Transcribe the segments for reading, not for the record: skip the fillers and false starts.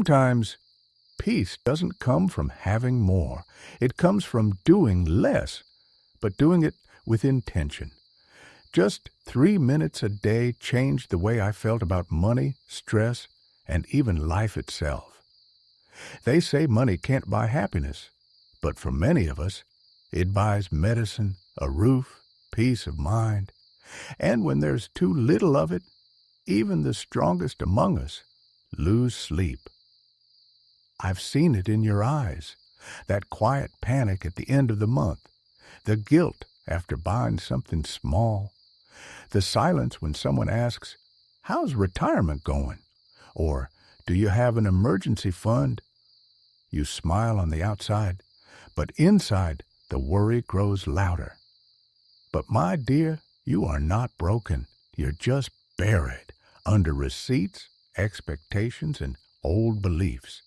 Sometimes peace doesn't come from having more. It comes from doing less, but doing it with intention. Just 3 minutes a day changed the way I felt about money, stress, and even life itself. They say money can't buy happiness, but for many of us, it buys medicine, a roof, peace of mind. And when there's too little of it, even the strongest among us lose sleep. I've seen it in your eyes, that quiet panic at the end of the month, the guilt after buying something small, the silence when someone asks, "How's retirement going?" Or, "Do you have an emergency fund?" You smile on the outside, but inside the worry grows louder. But my dear, you are not broken. You're just buried under receipts, expectations, and old beliefs.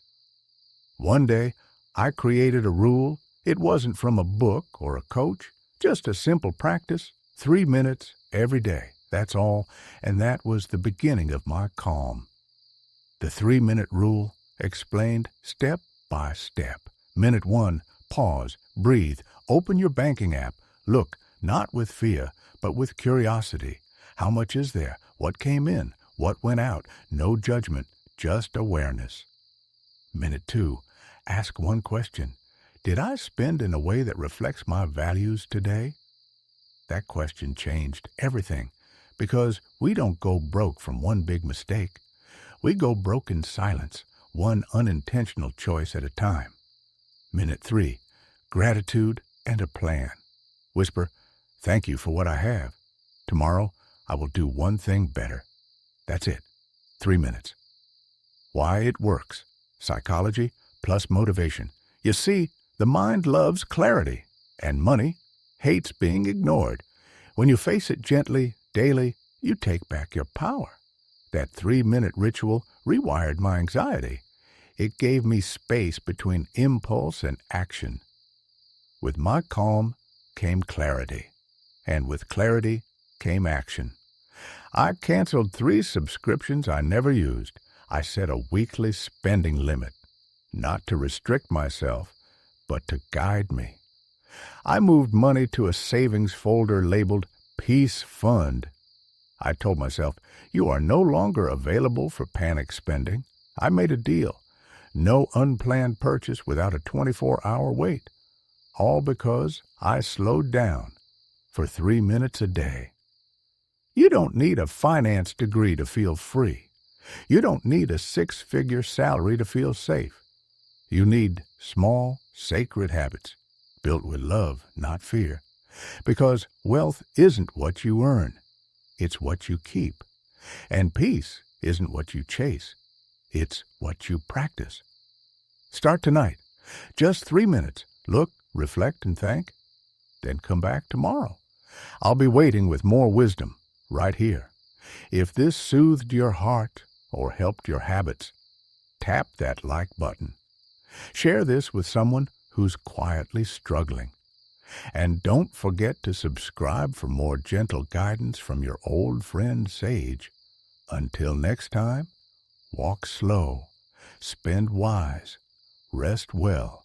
One day, I created a rule. It wasn't from a book or a coach, just a simple practice, 3 minutes every day. That's all, and that was the beginning of my calm. The 3-minute rule explained step by step. Minute 1, pause, breathe, open your banking app. Look, not with fear, but with curiosity. How much is there? What came in? What went out? No judgment, just awareness. Minute 2, ask one question. Did I spend in a way that reflects my values today? That question changed everything, because we don't go broke from one big mistake. We go broke in silence, one unintentional choice at a time. Minute 3, gratitude and a plan. Whisper, "Thank you for what I have. Tomorrow, I will do one thing better." That's it. 3 minutes. Why it works. Psychology plus motivation. You see, the mind loves clarity, and money hates being ignored. When you face it gently, daily, you take back your power. That 3-minute ritual rewired my anxiety. It gave me space between impulse and action. With my calm came clarity, and with clarity came action. I canceled 3 subscriptions I never used. I set a weekly spending limit, not to restrict myself, but to guide me. I moved money to a savings folder labeled Peace Fund. I told myself, you are no longer available for panic spending. I made a deal. No unplanned purchase without a 24-hour wait. All because I slowed down for 3 minutes a day. You don't need a finance degree to feel free. You don't need a 6-figure salary to feel safe. You need small, sacred habits, built with love, not fear. Because wealth isn't what you earn. It's what you keep. And peace isn't what you chase. It's what you practice. Start tonight. Just 3 minutes. Look, reflect, and thank. Then come back tomorrow. I'll be waiting with more wisdom right here. If this soothed your heart or helped your habits, tap that like button. Share this with someone who's quietly struggling. And don't forget to subscribe for more gentle guidance from your old friend Sage. Until next time, walk slow, spend wise, rest well,